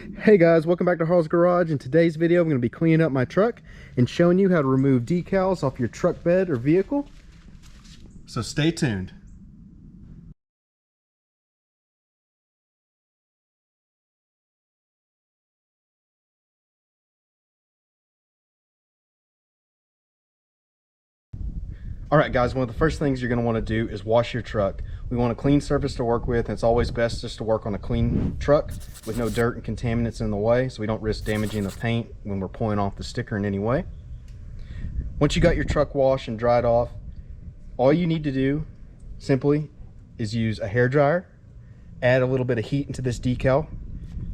Hey guys, welcome back to Harles Garage. In today's video, I'm going to be cleaning up my truck and showing you how to remove decals off your truck bed or vehicle. So stay tuned. Alright guys, one of the first things you're going to want to do is wash your truck. We want a clean surface to work with, and it's always best just to work on a clean truck with no dirt and contaminants in the way, so we don't risk damaging the paint when we're pulling off the sticker in any way. Once you got your truck washed and dried off, all you need to do simply is use a hair dryer, add a little bit of heat into this decal,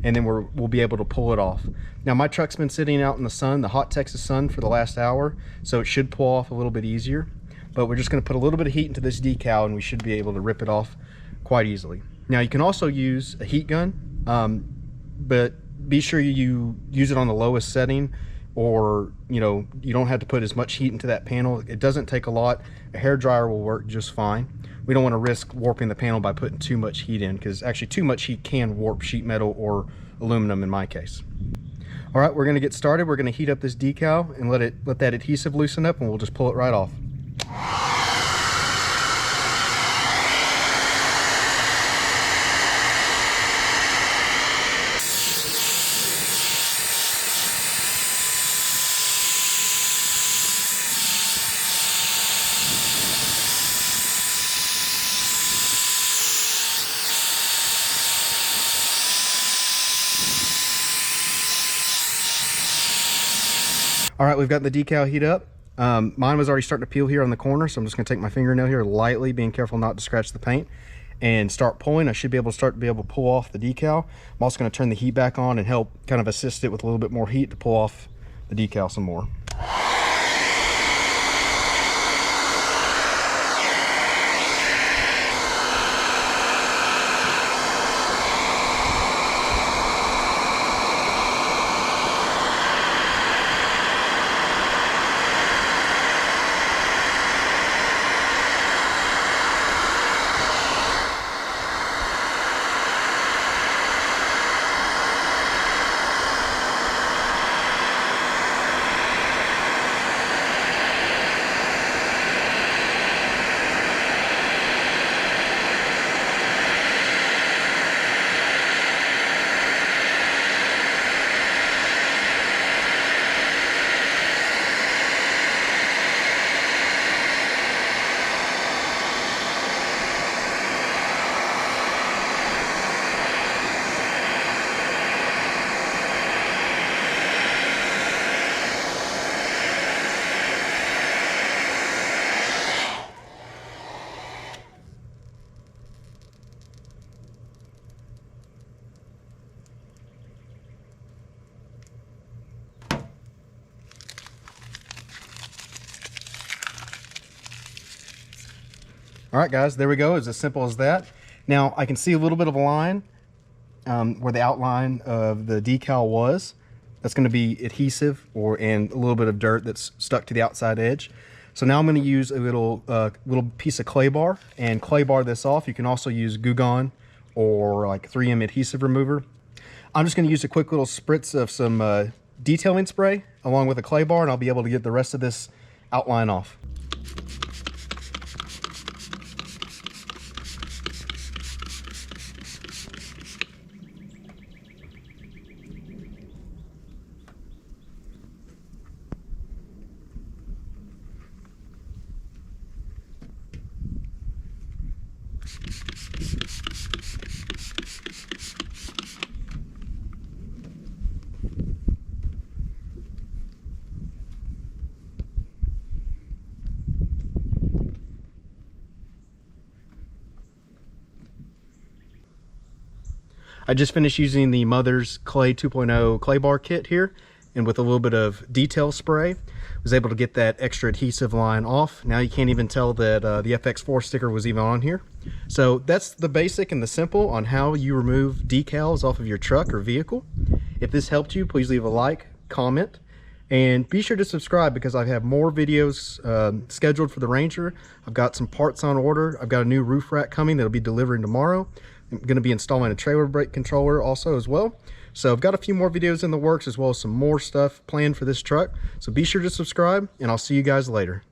and then we'll be able to pull it off. Now my truck's been sitting out in the sun, the hot Texas sun, for the last hour, so it should pull off a little bit easier. But we're just going to put a little bit of heat into this decal and we should be able to rip it off quite easily. Now you can also use a heat gun, but be sure you use it on the lowest setting, or you don't have to put as much heat into that panel. It doesn't take a lot. A hair dryer will work just fine. We don't want to risk warping the panel by putting too much heat in, because actually too much heat can warp sheet metal or aluminum in my case. All right, we're going to get started. We're going to heat up this decal and let that adhesive loosen up, and we'll just pull it right off. All right, we've got the decal heat up. Mine was already starting to peel here on the corner, so I'm just going to take my fingernail here lightly, being careful not to scratch the paint, and start pulling. I should be able to pull off the decal. I'm also going to turn the heat back on and help kind of assist it with a little bit more heat to pull off the decal some more. All right, guys, there we go. It's as simple as that. Now I can see a little bit of a line where the outline of the decal was. That's going to be adhesive and a little bit of dirt that's stuck to the outside edge. So now I'm going to use a little piece of clay bar and clay bar this off. You can also use Goo Gone or like 3M adhesive remover. I'm just going to use a quick little spritz of some detailing spray along with a clay bar, and I'll be able to get the rest of this outline off. I just finished using the Mother's Clay 2.0 clay bar kit here, and with a little bit of detail spray, was able to get that extra adhesive line off. Now you can't even tell that the FX4 sticker was even on here. So that's the basic and the simple on how you remove decals off of your truck or vehicle. If this helped you, please leave a like, comment, and be sure to subscribe, because I have more videos scheduled for the Ranger. I've got some parts on order. I've got a new roof rack coming that'll be delivering tomorrow. I'm going to be installing a trailer brake controller also as well. So I've got a few more videos in the works as well as some more stuff planned for this truck. So be sure to subscribe, and I'll see you guys later.